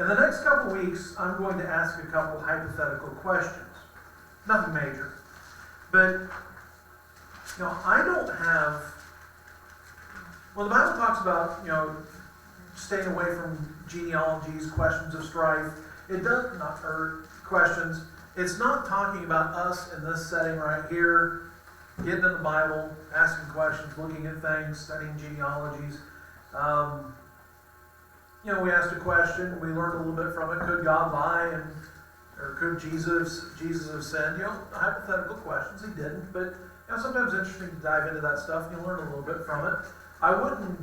In the next couple weeks, I'm going to ask a couple hypothetical questions. Nothing major. But, I don't have, when the Bible talks about, staying away from genealogies, questions of strife, it does not, or questions, it's not talking about us in this setting right here, getting in the Bible, asking questions, looking at things, studying genealogies. We asked a question, we learned a little bit from it. Could God lie, or could Jesus have sinned? Hypothetical questions. He didn't, but sometimes it's interesting to dive into that stuff. You learn a little bit from it. I wouldn't,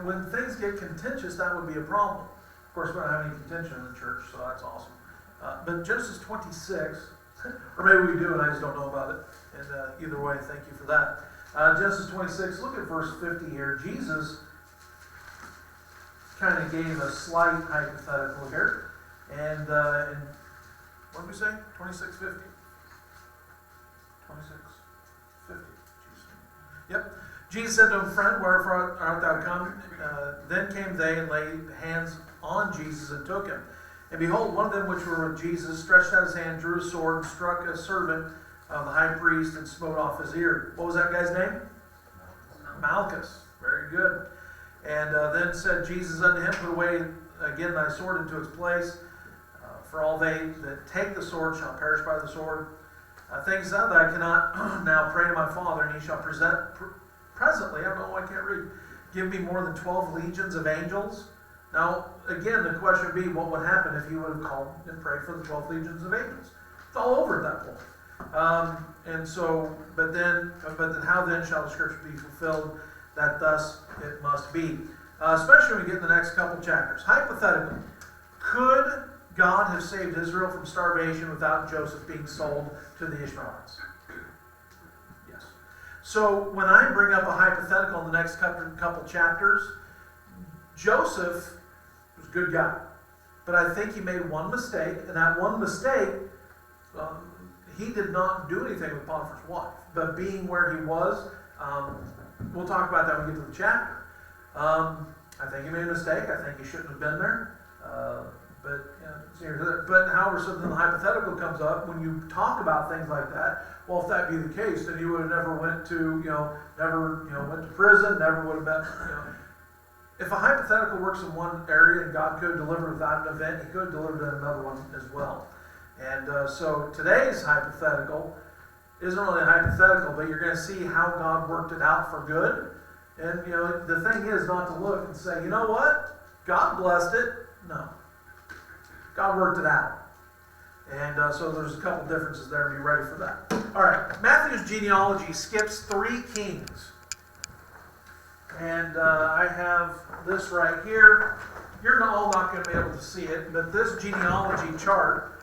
when things get contentious, that would be a problem. Of course, we don't have any contention in the church, so that's awesome. But Genesis 26, or maybe we do and I just don't know about it. And either way, thank you for that. Genesis 26, look at verse 50 here. Jesus kind of gave a slight hypothetical here. And what did we say? 26:50. 26:50. Yep. Jesus said to him, "Friend, wherefore art thou come?" Then came they and laid hands on Jesus and took him. And behold, one of them which were with Jesus stretched out his hand, drew a sword, and struck a servant of the high priest, and smote off his ear. What was that guy's name? Malchus. Very good. And then said Jesus unto him, "Put away again thy sword into its place. For all they that take the sword shall perish by the sword. Thinkest thou that I cannot now pray to my Father, and he shall presently, I can't read, give me more than 12 legions of angels?" Now, again, the question would be, what would happen if you would have called and prayed for the 12 legions of angels? It's all over at that point. But then how then shall the scripture be fulfilled that thus it must be? Especially when we get in the next couple chapters. Hypothetically, could God have saved Israel from starvation without Joseph being sold to the Ishmaelites? Yes. So when I bring up a hypothetical in the next couple chapters, Joseph was a good guy. But I think he made one mistake, and that one mistake, he did not do anything with Potiphar's wife. But being where he was, we'll talk about that when we get to the chapter. I think he made a mistake. I think he shouldn't have been there. But however, something the hypothetical comes up when you talk about things like that. Well, if that be the case, then he would have never went to went to prison. Never would have been. If a hypothetical works in one area and God could deliver without an event, he could deliver in another one as well. And so today's hypothetical isn't really a hypothetical, but you're going to see how God worked it out for good. And the thing is not to look and say, you know what, God blessed it. No. God worked it out. And so there's a couple differences there. Be ready for that. All right. Matthew's genealogy skips 3 kings. And I have this right here. You're all not going to be able to see it, but this genealogy chart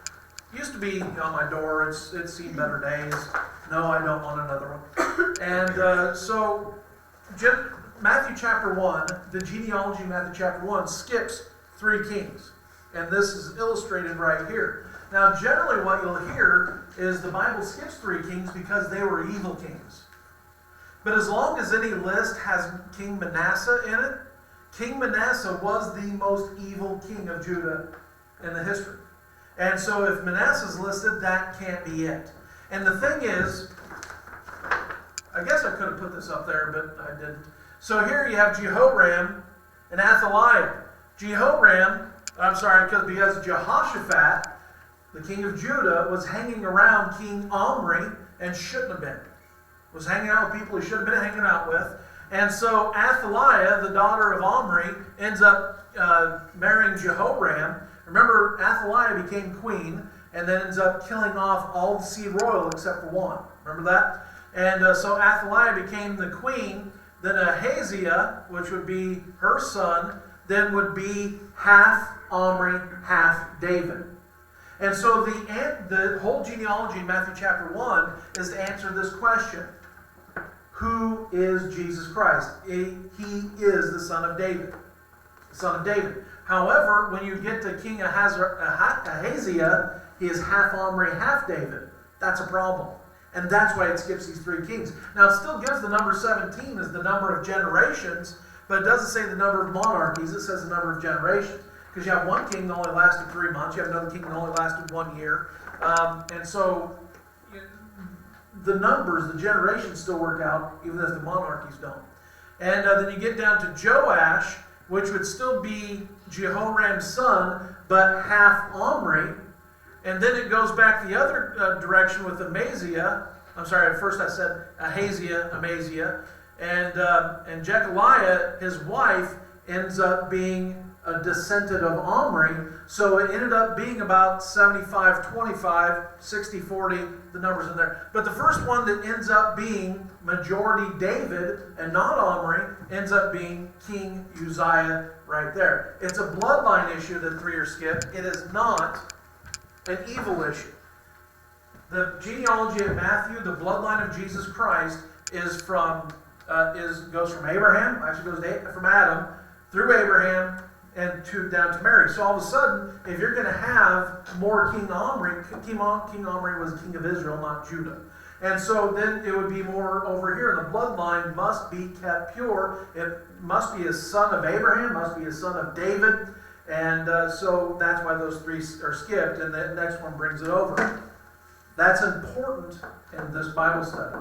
used to be on my door. It's seen better days. No, I don't want another one. And so Matthew chapter 1, the genealogy in Matthew chapter 1 skips 3 kings. And this is illustrated right here. Now, generally what you'll hear is the Bible skips 3 kings because they were evil kings. But as long as any list has King Manasseh in it, King Manasseh was the most evil king of Judah in the history. And so if Manasseh's listed, that can't be it. And the thing is, I guess I could have put this up there, but I didn't. So here you have Jehoram and Athaliah. Because Jehoshaphat, the king of Judah, was hanging around King Omri and shouldn't have been. Was hanging out with people he shouldn't have been hanging out with. And so Athaliah, the daughter of Omri, ends up marrying Jehoram. Remember, Athaliah became queen and then ends up killing off all the seed royal except for one. Remember that? And so Athaliah became the queen. Then Ahaziah, which would be her son, then would be half Omri, half David. And so the whole genealogy in Matthew chapter 1 is to answer this question. Who is Jesus Christ? He is the son of David. The son of David. However, when you get to King Ahaziah, he is half Omri, half David. That's a problem. And that's why it skips these 3 kings. Now, it still gives the number 17 as the number of generations, but it doesn't say the number of monarchies. It says the number of generations. Because you have one king that only lasted 3 months, you have another king that only lasted 1 year. And so the numbers, the generations still work out, even as the monarchies don't. And then you get down to Joash, which would still be Jehoram's son, but half Omri. And then it goes back the other direction with Amaziah. I'm sorry, at first I said Amaziah. And Jechaliah, his wife, ends up being a descendant of Omri. So it ended up being about 75-25, 60-40, the numbers in there. But the first one that ends up being majority David and not Omri ends up being King Uzziah right there. It's a bloodline issue that 3 are skipped. It is not an evil issue. The genealogy of Matthew, the bloodline of Jesus Christ, goes from Abraham, actually goes from Adam through Abraham and down to Mary. So all of a sudden, if you're going to have more King Omri, King Omri was king of Israel, not Judah. And so then it would be more over here. The bloodline must be kept pure. It must be a son of Abraham, must be a son of David. And so that's why those 3 are skipped. And the next one brings it over. That's important in this Bible study.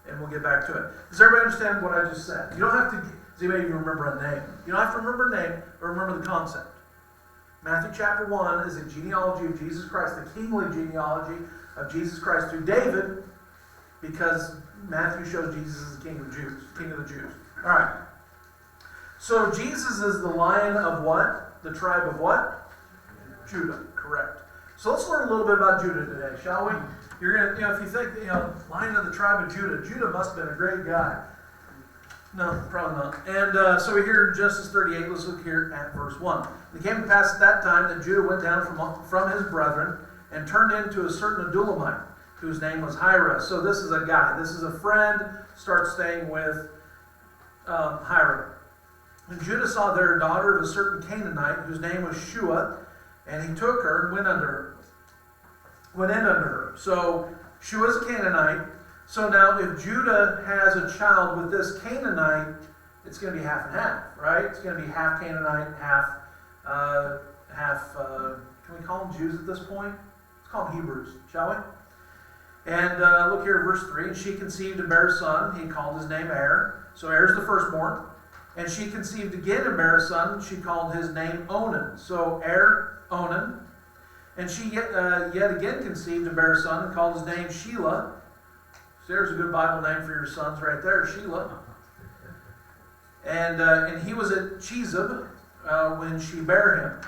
And we'll get back to it. Does everybody understand what I just said? You don't have to, does anybody even remember a name? You don't have to remember a name, but remember the concept. Matthew chapter 1 is a genealogy of Jesus Christ, the kingly genealogy of Jesus Christ through David, because Matthew shows Jesus as the king of the Jews. All right. So Jesus is the Lion of what? The tribe of what? Judah. Correct. So let's learn a little bit about Judah today, shall we? You're gonna, if you think, Lion of the tribe of Judah must have been a great guy. No, probably not. And so we're here in Genesis 38. Let's look here at verse 1. It came to pass at that time that Judah went down from his brethren and turned into a certain Adulamite, whose name was Hira. So this is a guy. This is a friend. Starts staying with Hira. And Judah saw there a daughter of a certain Canaanite, whose name was Shua, and he took her and went in under her. So Shua is a Canaanite. So now if Judah has a child with this Canaanite, it's going to be half and half, right? It's going to be half Canaanite, half can we call them Jews at this point? Let's call them Hebrews, shall we? And look here at verse 3. And she conceived and bare a son. He called his name Er. So Er is the firstborn. And she conceived again and bare a son. She called his name Onan. So Er, Onan. And she yet again conceived and bare a son and called his name Shelah. So there's a good Bible name for your sons right there, Shelah. And he was at Chezib when she bare him.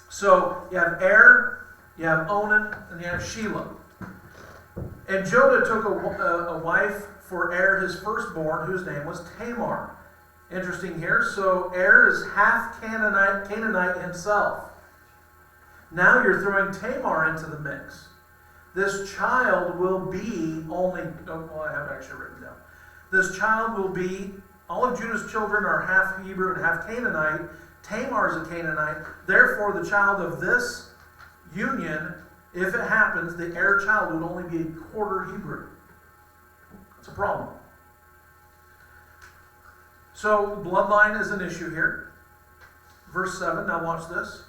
So you have Er, you have Onan, and you have Shelah. And Judah took a wife for Er, his firstborn, whose name was Tamar. Interesting here. So Er is half Canaanite himself. Now you're throwing Tamar into the mix. This child will be I have it actually written down. This child will be, all of Judah's children are half Hebrew and half Canaanite. Tamar is a Canaanite. Therefore, the child of this union, if it happens, the heir child would only be a quarter Hebrew. It's a problem. So, bloodline is an issue here. Verse 7, now watch this.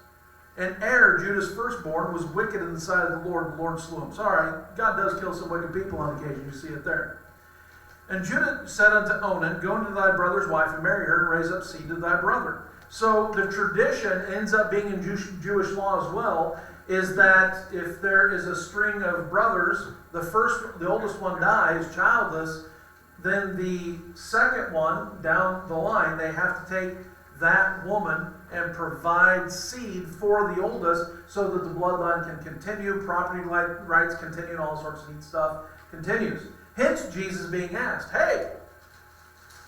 And Er, Judah's firstborn, was wicked in the sight of the Lord slew him. Sorry, God does kill some wicked people on occasion. You see it there. And Judah said unto Onan, go unto thy brother's wife and marry her, and raise up seed to thy brother. So the tradition ends up being in Jewish law as well, is that if there is a string of brothers, the oldest one dies childless, then the second one down the line, they have to take that woman and provide seed for the oldest so that the bloodline can continue, property rights continue, and all sorts of neat stuff continues. Hence Jesus being asked, hey,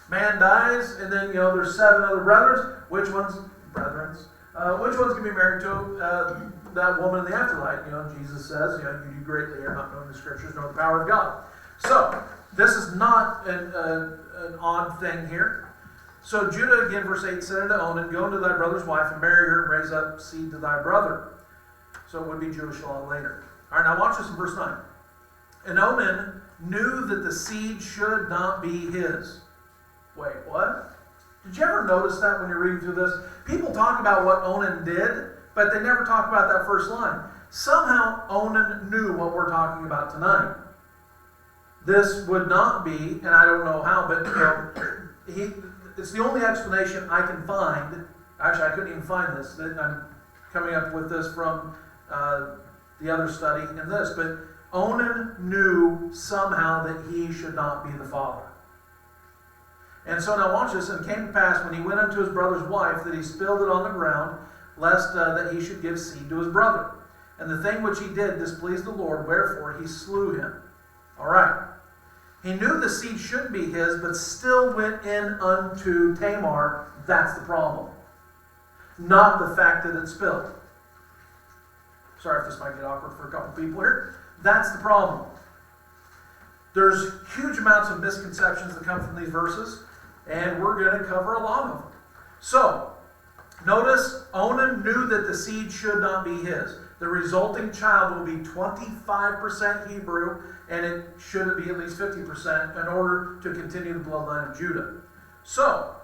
man dies, and then there's 7 other brothers. Which ones can be married to that woman in the afterlife? Jesus says, you do greatly are not knowing the scriptures nor the power of God. So this is not an odd thing here. So Judah, again, verse 8, said unto Onan, go unto thy brother's wife and marry her, and raise up seed to thy brother. So it would be Jewish law later. All right, now watch this in verse 9. And Onan knew that the seed should not be his. Wait, what? Did you ever notice that when you're reading through this? People talk about what Onan did, but they never talk about that first line. Somehow Onan knew what we're talking about tonight. This would not be, and I don't know how, but it's the only explanation I can find. Actually, I couldn't even find this. I'm coming up with this from the other study in this. But Onan knew somehow that he should not be the father. And so now watch this. And it came to pass when he went unto his brother's wife that he spilled it on the ground, lest that he should give seed to his brother. And the thing which he did displeased the Lord, wherefore he slew him. All right. He knew the seed shouldn't be his, but still went in unto Tamar. That's the problem. Not the fact that it spilled. Sorry if this might get awkward for a couple people here. That's the problem. There's huge amounts of misconceptions that come from these verses, and we're going to cover a lot of them. So, notice Onan knew that the seed should not be his. The resulting child will be 25% Hebrew, and it should be at least 50% in order to continue the bloodline of Judah. So,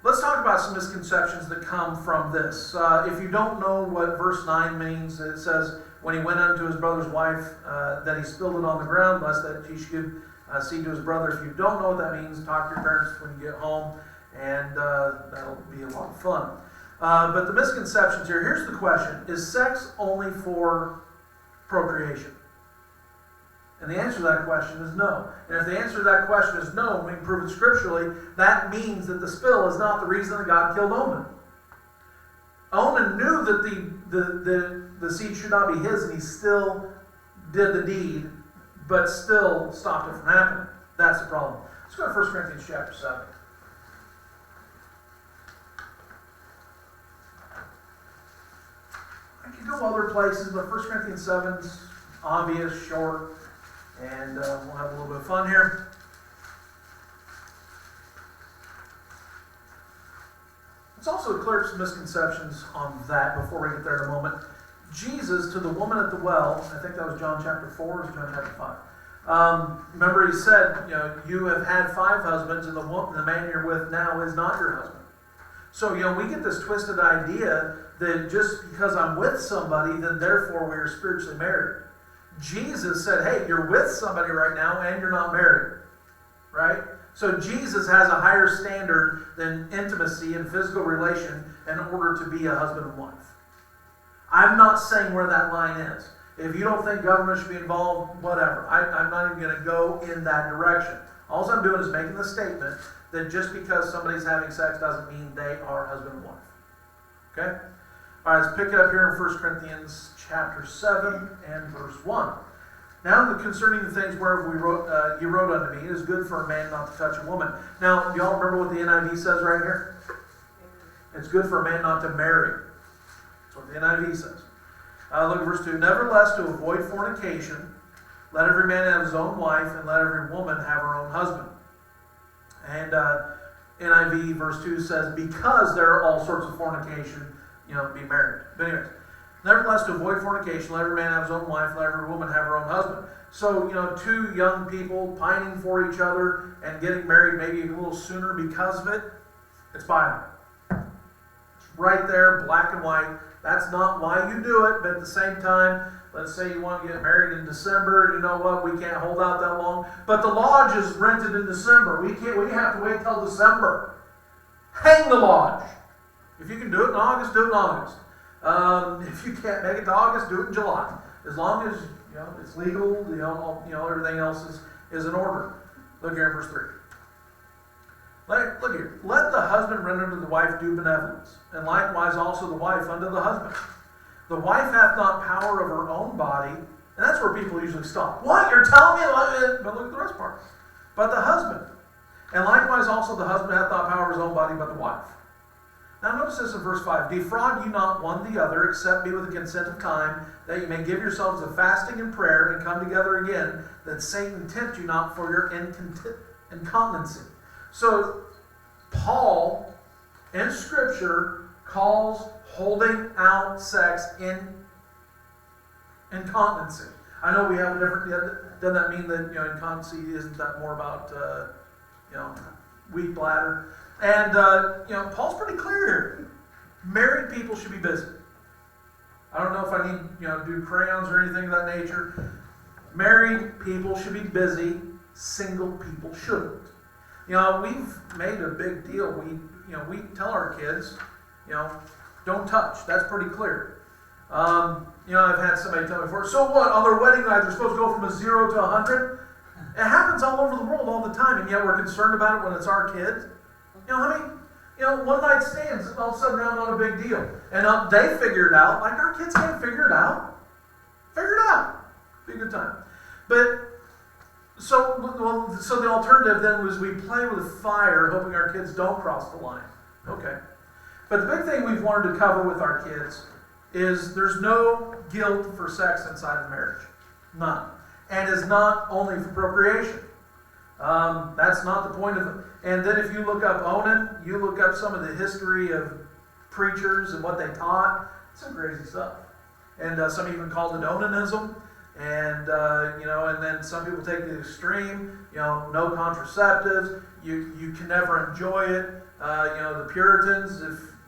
let's talk about some misconceptions that come from this. If you don't know what verse 9 means, it says, when he went unto his brother's wife, that he spilled it on the ground, lest that he should give seed to his brother. If you don't know what that means, talk to your parents when you get home, and that'll be a lot of fun. But the misconceptions here, here's the question. Is sex only for procreation? And the answer to that question is no. And if the answer to that question is no, and we can prove it scripturally, that means that the spill is not the reason that God killed Onan. Onan knew that the seed should not be his, and he still did the deed, but still stopped it from happening. That's the problem. Let's go to 1 Corinthians chapter 7. I could go other places, but 1 Corinthians 7 is obvious, short, and we'll have a little bit of fun here. Let's also clear up some misconceptions on that before we get there in a moment. Jesus, to the woman at the well, I think that was John chapter 4 or John chapter 5. Remember he said, you have had 5 husbands, and the man you're with now is not your husband. So, we get this twisted idea that just because I'm with somebody, then therefore we are spiritually married. Jesus said, hey, you're with somebody right now and you're not married. Right? So Jesus has a higher standard than intimacy and physical relation in order to be a husband and wife. I'm not saying where that line is. If you don't think government should be involved, whatever. I'm not even going to go in that direction. All I'm doing is making the statement that just because somebody's having sex doesn't mean they are husband and wife. Okay? All right, let's pick it up here in 1 Corinthians chapter 7 and verse 1. Now, concerning the things whereof you wrote unto me, it is good for a man not to touch a woman. Now, do y'all remember what the NIV says right here? It's good for a man not to marry. That's what the NIV says. Look at verse 2. Nevertheless, to avoid fornication, let every man have his own wife, and let every woman have her own husband. And NIV verse 2 says, because there are all sorts of fornication, be married. But anyways, nevertheless, to avoid fornication, let every man have his own wife, let every woman have her own husband. So, 2 young people pining for each other and getting married maybe a little sooner because of it, it's Bible. It's right there, black and white. That's not why you do it, but at the same time, let's say you want to get married in December, you know what, we can't hold out that long. But the lodge is rented in December. We have to wait till December. Hang the lodge. If you can do it in August, do it in August. If you can't make it to August, do it in July. As long as it's legal, everything else is in order. Look here in verse 3. Look here. Let the husband render to the wife due benevolence, and likewise also the wife unto the husband. The wife hath not power of her own body, and that's where people usually stop. What? You're telling me? But look at the rest part. But the husband. And likewise also the husband hath not power of his own body, but the wife. Now notice this in verse 5. Defraud you not one the other, except be with the consent of time, that you may give yourselves to fasting and prayer, and come together again, that Satan tempt you not for your incontinency. So, Paul, in Scripture, calls holding out sex incontinency. I know we have a different, doesn't that mean that, incontinency isn't that more about, weak bladder. And, Paul's pretty clear here. Married people should be busy. I don't know if I need, to do crayons or anything of that nature. Married people should be busy. Single people shouldn't. We've made a big deal. We tell our kids, don't touch. That's pretty clear. I've had somebody tell me before, so what, on their wedding night, they're supposed to go from a 0 to 100? It happens all over the world all the time, and yet we're concerned about it when it's our kids. One night stands, all of a sudden now not a big deal. And they figure it out, like our kids can't figure it out. Figure it out. Be a good time. But, so the alternative then was we play with fire, hoping our kids don't cross the line. Okay. But the big thing we've learned to cover with our kids is there's no guilt for sex inside of marriage. None. And is not only for procreation. That's not the point of it. And then if you look up Onan, you look up some of the history of preachers and what they taught, some crazy stuff. And some even called it Onanism. And, and then some people take the extreme, no contraceptives. You can never enjoy it. The Puritans,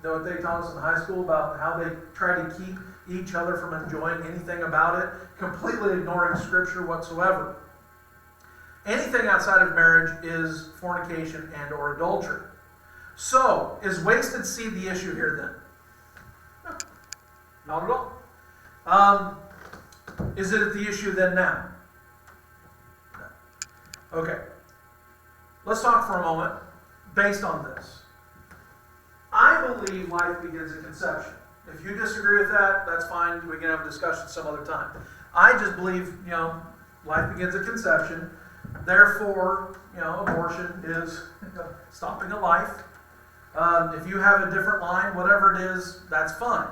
what they taught us in high school about how they try to keep each other from enjoying anything about it, completely ignoring Scripture whatsoever. Anything outside of marriage is fornication and or adultery. So, is wasted seed the issue here then? No, not at all. Is it the issue then now? No. Okay. Let's talk for a moment based on this. I believe life begins at conception. If you disagree with that, that's fine. We can have a discussion some other time. I just believe, life begins at conception. Therefore, abortion is stopping a life. If you have a different line, whatever it is, that's fine.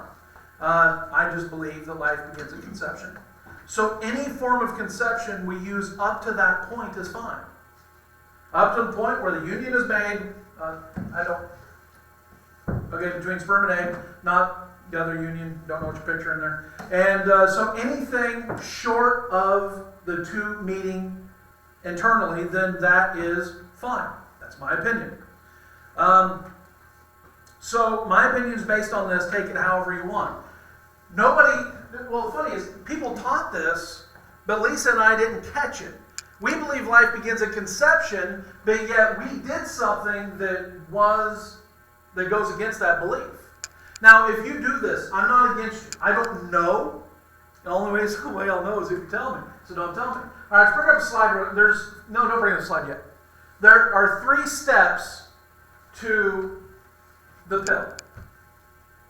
I just believe that life begins at conception. So any form of conception we use up to that point is fine. Up to the point where the union is made, between sperm and egg, not the other union, don't know what you're picturing there. And so anything short of the two meeting internally, then that is fine. That's my opinion. So my opinion is based on this. Take it however you want. The funny is, people taught this, but Lisa and I didn't catch it. We believe life begins at conception, but yet we did something that goes against that belief. Now, if you do this, I'm not against you. I don't know. The only way I'll know is if you tell me. So don't tell me. All right, let's bring up a slide. Don't bring up the slide yet. There are 3 steps to the pill.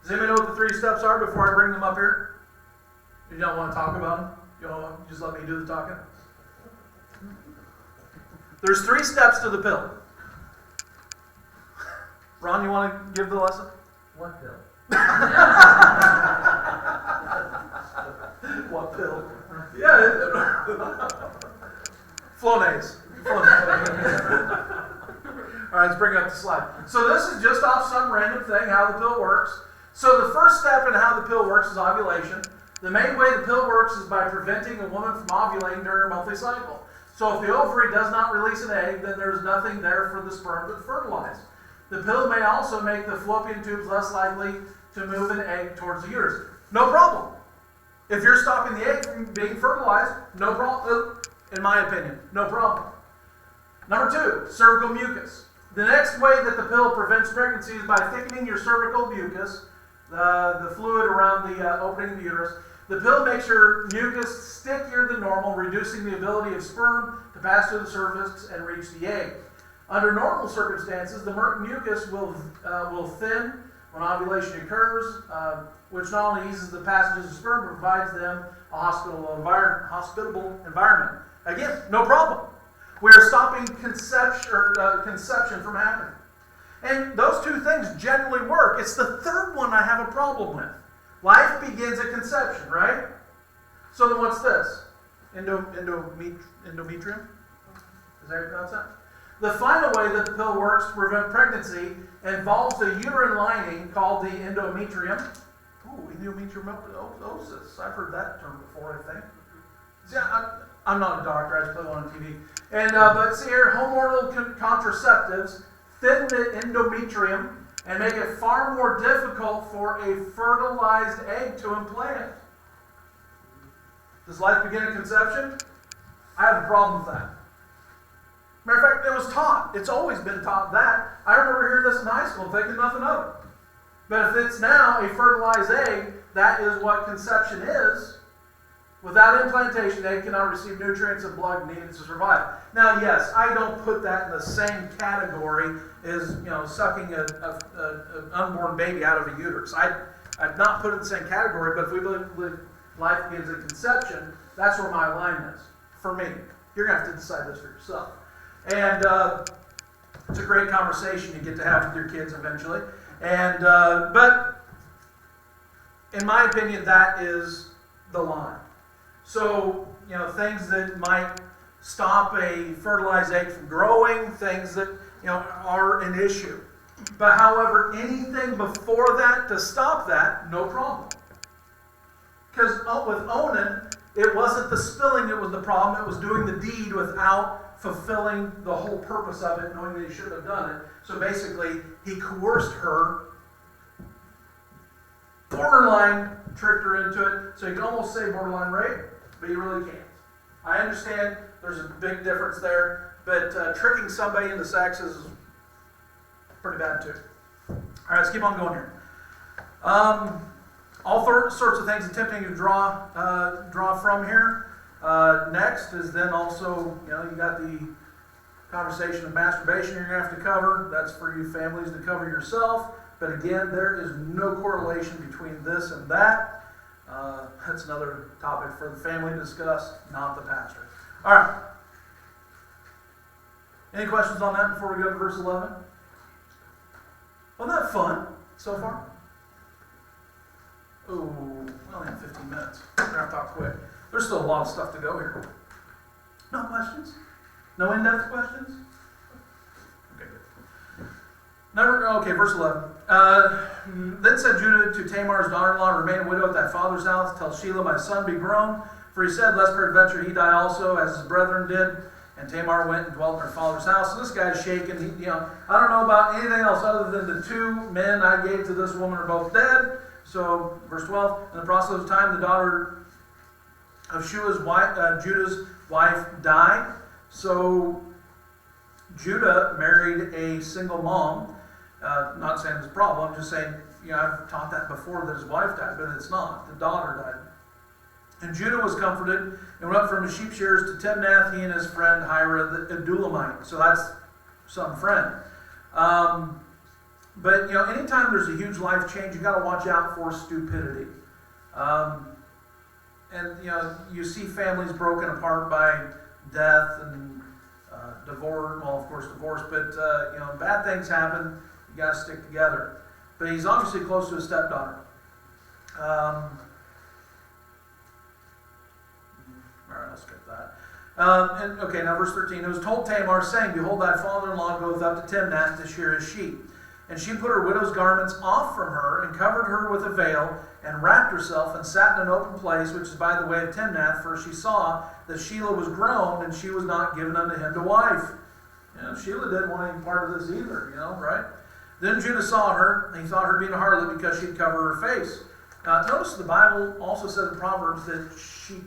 Does anybody know what the 3 steps are before I bring them up here? You don't want to talk about them? You don't want to just let me do the talking? There's 3 steps to the pill. Ron, you want to give the lesson? What pill? What pill? Yeah. Flonase. All right, let's bring up the slide. So this is just off some random thing, how the pill works. So the first step in how the pill works is ovulation. The main way the pill works is by preventing a woman from ovulating during her monthly cycle. So if the ovary does not release an egg, then there's nothing there for the sperm to fertilize. The pill may also make the fallopian tubes less likely to move an egg towards the uterus. No problem. If you're stopping the egg from being fertilized, no problem. In my opinion, no problem. Number 2, cervical mucus. The next way that the pill prevents pregnancy is by thickening your cervical mucus, the fluid around the opening of the uterus. The pill makes your mucus stickier than normal, reducing the ability of sperm to pass through the cervix and reach the egg. Under normal circumstances, the mucus will thin when ovulation occurs, which not only eases the passage of sperm, but provides them a hospitable environment. Again, no problem. We are stopping conception from happening. And those 2 things generally work. It's the third one I have a problem with. Life begins at conception, right? So then what's this? Endometrium? Is that how you pronounce that? The final way that the pill works to prevent pregnancy involves the uterine lining called the endometrium. Ooh, endometriosis. I've heard that term before, I think. See, I'm not a doctor, I just play one on TV. And but see here, hormonal contraceptives thin the endometrium and make it far more difficult for a fertilized egg to implant. Does life begin at conception? I have a problem with that. Matter of fact, it was taught. It's always been taught that. I remember hearing this in high school and thinking nothing of it. But if it's now a fertilized egg, that is what conception is. Without implantation, the egg cannot receive nutrients and blood needed to survive. Now, yes, I don't put that in the same category as sucking an unborn baby out of a uterus. I'd not put it in the same category, but if we believe life begins at conception, that's where my line is. For me. You're going to have to decide this for yourself. And it's a great conversation you get to have with your kids eventually. And but in my opinion, that is the line. So, things that might stop a fertilized egg from growing, things that, are an issue. But however, anything before that to stop that, no problem. Because with Onan, it wasn't the spilling that was the problem, it was doing the deed without fulfilling the whole purpose of it, knowing that he shouldn't have done it. So basically, he coerced her, borderline tricked her into it. So you can almost say borderline rape, but you really can't. I understand there's a big difference there, but tricking somebody into sex is pretty bad too. All right, let's keep on going here. All sorts of things attempting to draw from here. Next is then also, you got the conversation of masturbation you're going to have to cover. That's for you families to cover yourself. But again, there is no correlation between this and that. That's another topic for the family to discuss, not the pastor. All right. Any questions on that before we go to verse 11? Wasn't that fun so far? Oh, we only have 15 minutes. We're going to have to talk quick. There's still a lot of stuff to go here. No questions? No in-depth questions? Okay, good. Okay, verse 11. Then said Judah to Tamar's daughter-in-law, remain a widow at thy father's house, till Shelah my son be grown. For he said, lest peradventure he die also, as his brethren did. And Tamar went and dwelt in her father's house. So this guy's shaken. I don't know about anything else other than the two men I gave to this woman are both dead. So, verse 12, in the process of time, the daughter of Judah's wife died. So, Judah married a single mom. Not saying it's a problem, I'm just saying, I've taught that before that his wife died, but it's not. The daughter died. And Judah was comforted and went up from his sheep shearers to Timnath, he and his friend Hira the Adulamite. So that's some friend. But, anytime there's a huge life change, you've got to watch out for stupidity. And, you see families broken apart by death and divorce. Well, of course, divorce. But, bad things happen. You got to stick together. But he's obviously close to his stepdaughter. All right, I'll skip that. Now verse 13. It was told Tamar, saying, behold, thy father-in-law goeth up to Timnath to shear his sheep. And she put her widow's garments off from her, and covered her with a veil, and wrapped herself, and sat in an open place, which is by the way of Timnath, for she saw that Shelah was grown, and she was not given unto him to wife. Shelah didn't want any part of this either, right? Then Judah saw her, and he thought her being a harlot because she'd cover her face. Notice the Bible also says in Proverbs that she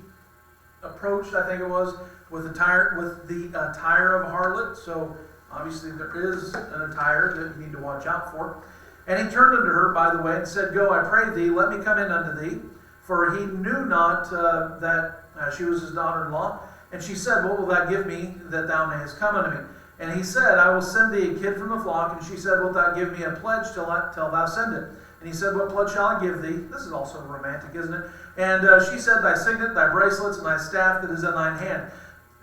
approached, I think it was, with the attire of a harlot. So obviously there is an attire that you need to watch out for. And he turned unto her, by the way, and said, go, I pray thee, let me come in unto thee. For he knew not that she was his daughter-in-law. And she said, what wilt thou give me that thou mayest come unto me? And he said, I will send thee a kid from the flock. And she said, wilt thou give me a pledge till thou send it? And he said, what pledge shall I give thee? This is also romantic, isn't it? And she said, thy signet, thy bracelets, and thy staff that is in thine hand.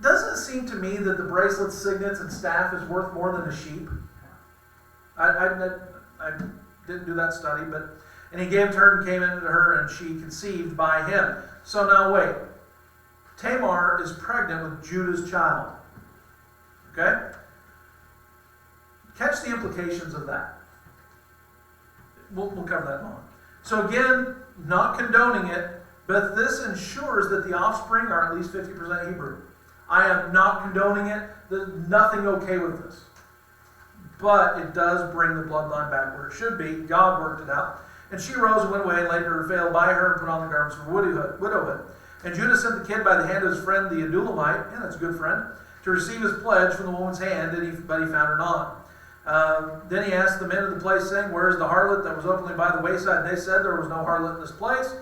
Doesn't it seem to me that the bracelets, signets, and staff is worth more than a sheep? I didn't do that study, and he gave it to her and came into her, and she conceived by him. So now wait. Tamar is pregnant with Judah's child. Okay? Catch the implications of that. We'll cover that in a moment. So again, not condoning it, but this ensures that the offspring are at least 50% Hebrew. I am not condoning it. There's nothing okay with this. but it does bring the bloodline back where it should be. God worked it out. And she rose and went away, and laid her veil by her, and put on the garments of widowhood. And Judah sent the kid by the hand of his friend the Adulamite, yeah, that's a good friend, to receive his pledge from the woman's hand, but he found her not. Then he asked the men of the place, saying, "Where is the harlot that was openly by the wayside?" And they said, "There was no harlot in this place."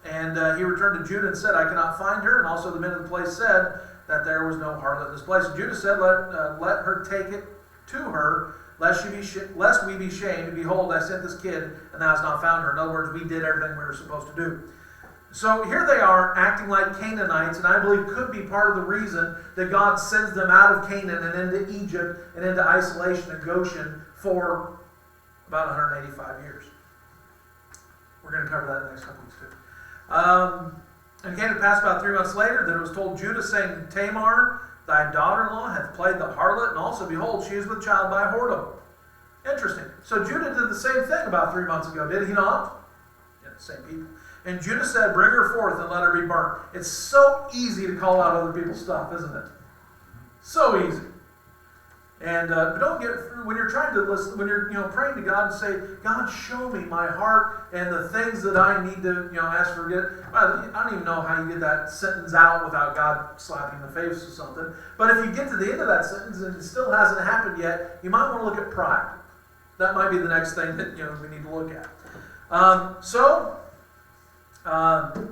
And he returned to Judah and said, "I cannot find her." And also the men of the place said that there was no harlot in this place. And Judah said, let her take it to her, lest we be shamed. And behold, I sent this kid, and thou hast not found her. In other words, we did everything we were supposed to do. So here they are acting like Canaanites, and I believe could be part of the reason that God sends them out of Canaan and into Egypt and into isolation and Goshen for about 185 years. We're going to cover that in the next couple weeks too. And it came to pass about 3 months later that it was told Judah, saying, "Tamar, thy daughter-in-law, hath played the harlot, and also, behold, she is with child by a whoredom." Interesting. So Judah did the same thing about 3 months ago, did he not? Yeah, the same people. And Judah said, "Bring her forth and let her be burnt." It's so easy to call out other people's stuff, isn't it? So easy. And don't get, when you're trying to listen, when you're praying to God and say, "God, show me my heart and the things that I need to ask for." I don't even know how you get that sentence out without God slapping the face or something. But if you get to the end of that sentence and it still hasn't happened yet, you might want to look at pride. That might be the next thing that we need to look at.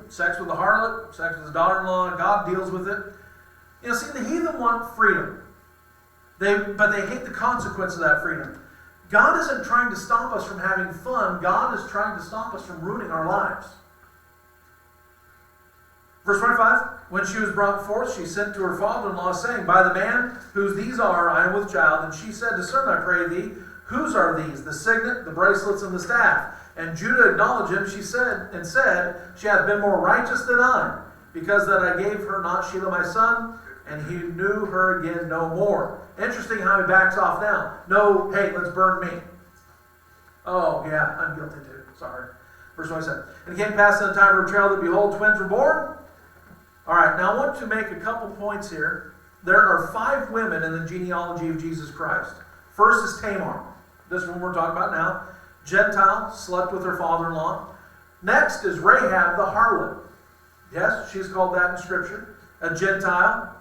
Sex with the harlot, sex with his daughter-in-law, God deals with it. See, the heathen want freedom. But they hate the consequence of that freedom. God isn't trying to stop us from having fun. God is trying to stop us from ruining our lives. Verse 25, when she was brought forth, she sent to her father-in-law, saying, "By the man whose these are, I am with child." And she said, "Discern, I pray thee, whose are these? The signet, the bracelets, and the staff." And Judah acknowledged him, she said, "She hath been more righteous than I, because that I gave her not Shelah my son." And he knew her again no more. Interesting how he backs off now. No, hey, let's burn me. Oh, yeah, I'm guilty too. Sorry. Verse 27. And it came past in the time of her travail that, behold, twins were born. All right, now I want to make a couple points here. There are 5 women in the genealogy of Jesus Christ. First is Tamar. This one we're talking about now. Gentile, slept with her father-in-law. Next is Rahab the harlot. Yes, she's called that in Scripture. A Gentile.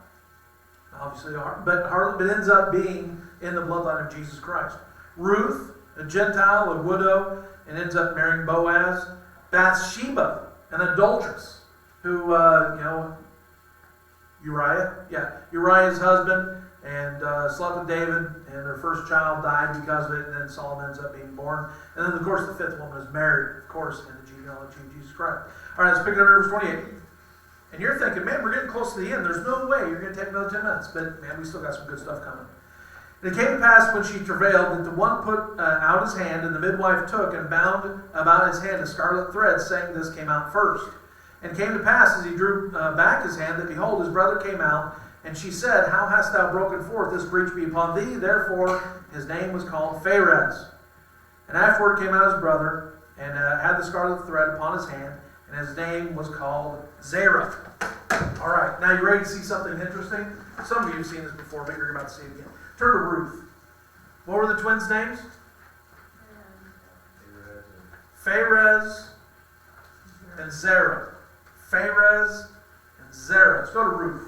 Obviously, but harlot ends up being in the bloodline of Jesus Christ. Ruth, a Gentile, a widow, and ends up marrying Boaz. Bathsheba, an adulteress, who, Uriah's husband, and slept with David, and her first child died because of it, and then Solomon ends up being born. And then, of course, the 5th woman is married, of course, in the genealogy of Jesus Christ. All right, let's pick it up at verse 28. And you're thinking, man, we're getting close to the end. There's no way you're going to take another 10 minutes. But, man, we still got some good stuff coming. And it came to pass when she travailed that the one put out his hand, and the midwife took and bound about his hand a scarlet thread, saying, "This came out first." And it came to pass, as he drew back his hand, that, behold, his brother came out. And she said, "How hast thou broken forth? This breach be upon thee." Therefore his name was called Pharez. And afterward came out his brother, and had the scarlet thread upon his hand, and his name was called Zerah. All right, now you ready to see something interesting? Some of you have seen this before, but you're about to see it again. Turn to Ruth. What were the twins' names? Pharez and Zerah. Pharez and Zerah. Let's go to Ruth.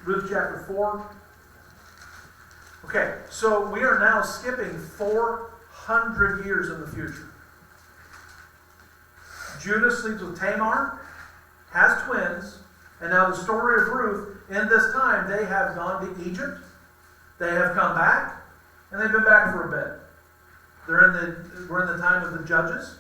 Ruth chapter 4. Okay, so we are now skipping 400 years in the future. Judah sleeps with Tamar, has twins, and now the story of Ruth, in this time, they have gone to Egypt, they have come back, and they've been back for a bit. We're in the time of the Judges.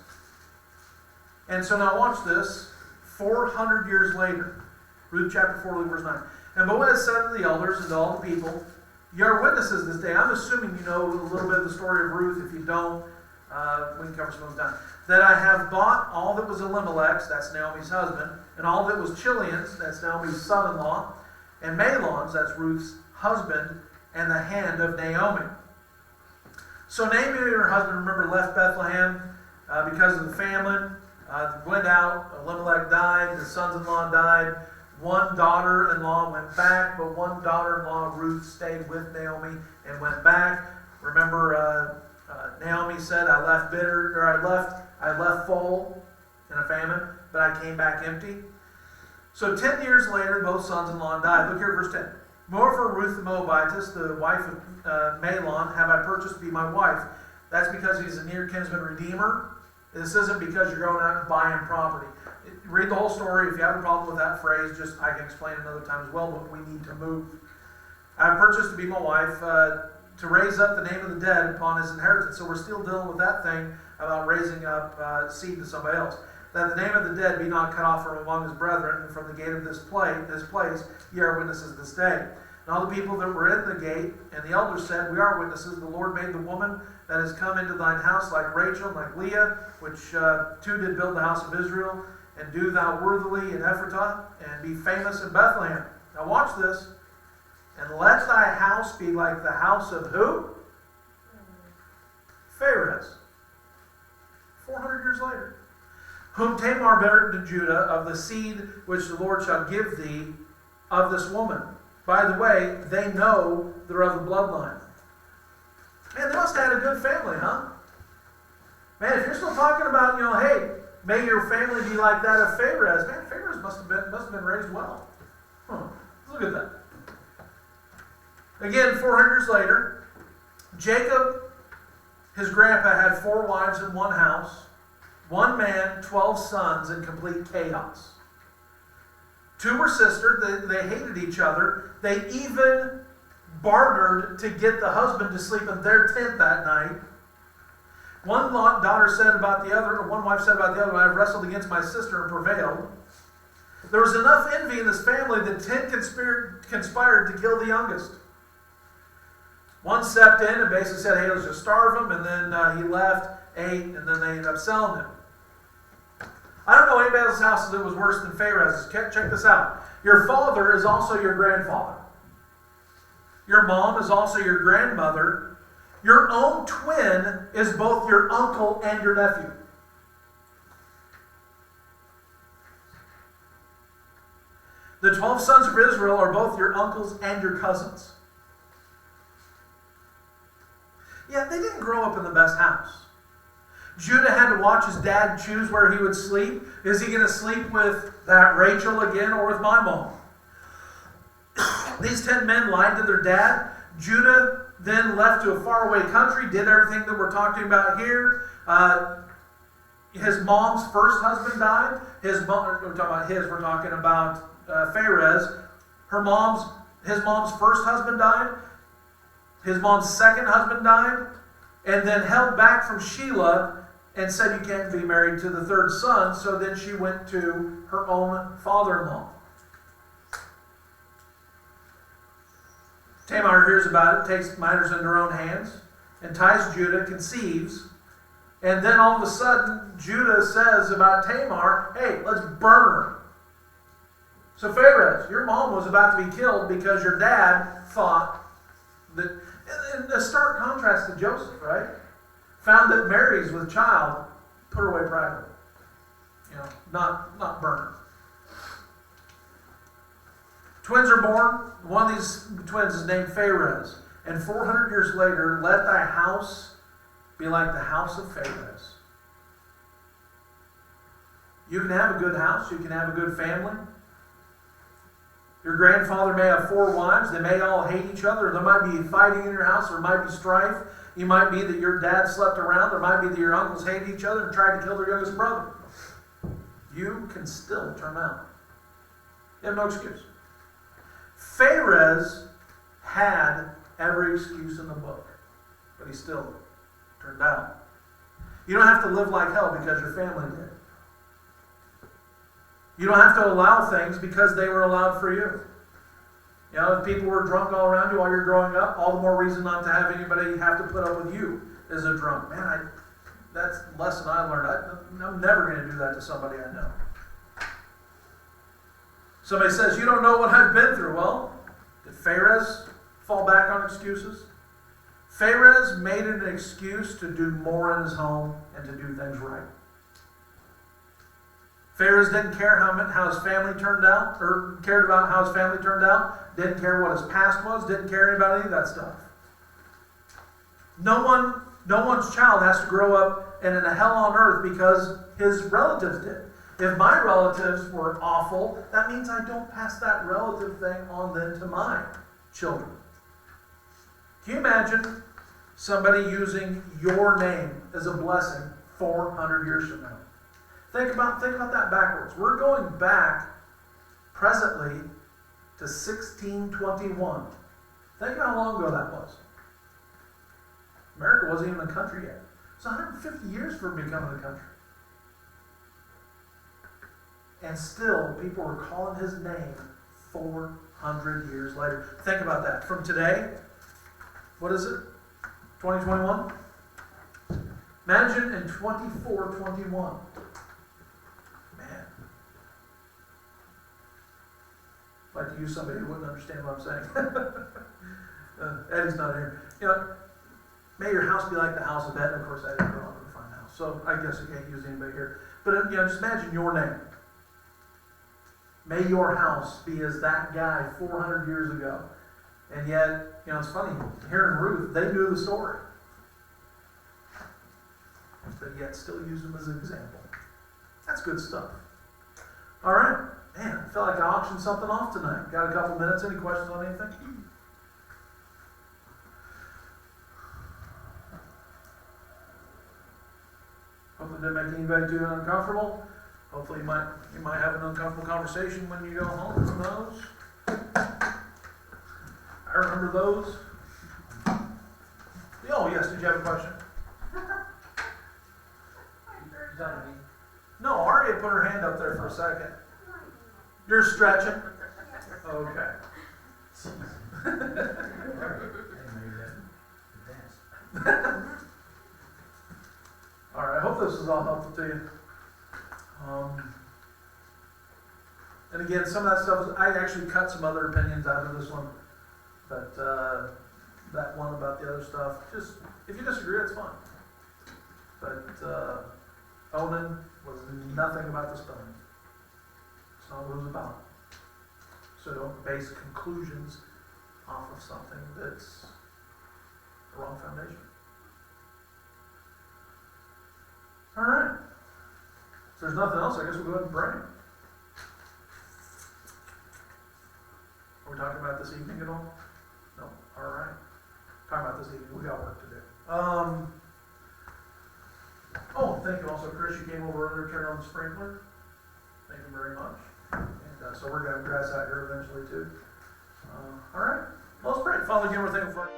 And so now watch this, 400 years later, Ruth chapter 4, verse 9. And Boaz said to the elders and to all the people, "You are witnesses this day." I'm assuming you know a little bit of the story of Ruth. If you don't, we can cover some of them down. "That I have bought all that was Elimelech's," that's Naomi's husband, "and all that was Chilion's," that's Naomi's son-in-law, "and Mahlon's," that's Ruth's husband, "and the hand of Naomi." So Naomi and her husband, remember, left Bethlehem because of the famine. Went out. Elimelech died. The sons-in-law died. One daughter-in-law went back, but one daughter-in-law, Ruth, stayed with Naomi and went back. Remember, Naomi said, I left full in a famine, but I came back empty. So 10 years later, both sons-in-law died. Look here at verse 10. Moreover, Ruth the Moabitess, the wife of Mahlon, have I purchased to be my wife. That's because he's a near kinsman redeemer. This isn't because you're going out and buying property. Read the whole story. If you have a problem with that phrase, I can explain another time as well, but we need to move. I have purchased to be my wife, to raise up the name of the dead upon his inheritance. So we're still dealing with that thing about raising up seed to somebody else. That the name of the dead be not cut off from among his brethren, and from the gate of this place, ye are witnesses this day. And all the people that were in the gate, and the elders said, we are witnesses. The Lord made the woman that has come into thine house like Rachel and like Leah, which two did build the house of Israel, and do thou worthily in Ephratah, and be famous in Bethlehem. Now watch this. And let thy house be like the house of who? Pharez. 400 years later. Whom Tamar bare to Judah, of the seed which the Lord shall give thee of this woman. By the way, they know they're of the bloodline. Man, they must have had a good family, huh? Man, if you're still talking about, hey, may your family be like that of Pharez. Man, Pharez must have been raised well. Look at that. Again, 400 years later, Jacob, his grandpa, had 4 wives in one house, 1 man, 12 sons, in complete chaos. 2 were sisters. They hated each other. They even bartered to get the husband to sleep in their tent that night. One daughter said about the other, or one wife said about the other, I have wrestled against my sister and prevailed. There was enough envy in this family that 10 conspired to kill the youngest. One stepped in and basically said, hey, let's just starve him, and then he left, ate, and then they ended up selling him. I don't know anybody else's house that was worse than Pharez's. Check this out. Your father is also your grandfather. Your mom is also your grandmother. Your own twin is both your uncle and your nephew. The 12 sons of Israel are both your uncles and your cousins. Yeah, they didn't grow up in the best house. Judah had to watch his dad choose where he would sleep. Is he going to sleep with that Rachel again or with my mom? These 10 men lied to their dad. Judah then left to a faraway country, did everything that we're talking about here. His mom's first husband died. We're talking about Pharez. His mom's first husband died. His mom's second husband died. And then held back from Sheila and said you can't be married to the third son. So then she went to her own father-in-law. Tamar hears about it, takes matters into her own hands, entices Judah, conceives, and then all of a sudden, Judah says about Tamar, hey, let's burn her. So Pharez, your mom was about to be killed because your dad thought that, in a stark contrast to Joseph, right? Found that Mary's with child, put her away privately. Not burn her. Twins are born. One of these twins is named Pharez. And 400 years later, let thy house be like the house of Pharez. You can have a good house. You can have a good family. Your grandfather may have 4 wives. They may all hate each other. There might be fighting in your house. There might be strife. It might be that your dad slept around. There might be that your uncles hate each other and tried to kill their youngest brother. You can still turn out. You have no excuse. Pharez had every excuse in the book, but he still turned out. You don't have to live like hell because your family did. You don't have to allow things because they were allowed for you. If people were drunk all around you while you're growing up, all the more reason not to have anybody have to put up with you as a drunk. Man, that's a lesson I learned. I'm never going to do that to somebody I know. Somebody says, you don't know what I've been through. Well, did Pharez fall back on excuses? Pharez made it an excuse to do more in his home and to do things right. Phares didn't care how his family turned out, or cared about how his family turned out. Didn't care what his past was. Didn't care about any of that stuff. No one's child has to grow up in a hell on earth because his relatives did. If my relatives were awful, that means I don't pass that relative thing on then to my children. Can you imagine somebody using your name as a blessing 400 years from now? Think about that backwards. We're going back presently to 1621. Think how long ago that was. America wasn't even a country yet. It's 150 years from becoming a country. And still, people were calling his name 400 years later. Think about that. From today, what is it? 2021? Imagine in 2421. Man. I'd like to use somebody who wouldn't understand what I'm saying. Eddie's not here. May your house be like the house of Ed. Of course, Eddie's grown up in a fine house. So I guess I can't use anybody here. But just imagine your name. May your house be as that guy 400 years ago. And yet, it's funny, here in Ruth, they knew the story. But yet still use them as an example. That's good stuff. All right. Man, I felt like I auctioned something off tonight. Got a couple minutes. Any questions on anything? Hopefully it didn't make anybody too uncomfortable. Hopefully you might have an uncomfortable conversation when you go home. Who knows? I remember those. Oh, yes. Did you have a question? No, Aria put her hand up there for a second. You're stretching? Okay. All right, I hope this is all helpful to you. And again, some of that stuff, I actually cut some other opinions out of this one. But that one about the other stuff, just, if you disagree, that's fine. But Onan was nothing about the stone. It's not what it was about. So don't base conclusions off of something that's the wrong foundation. All right. If there's nothing else, I guess we'll go ahead and pray. Are we talking about this evening at all? No. All right. Talking about this evening. We got work to do. Thank you also, Chris. You came over earlier to turn on the sprinkler. Thank you very much. And so we're going to have grass out here eventually too. All right. Well, let's pray. Father, again, we're thankful for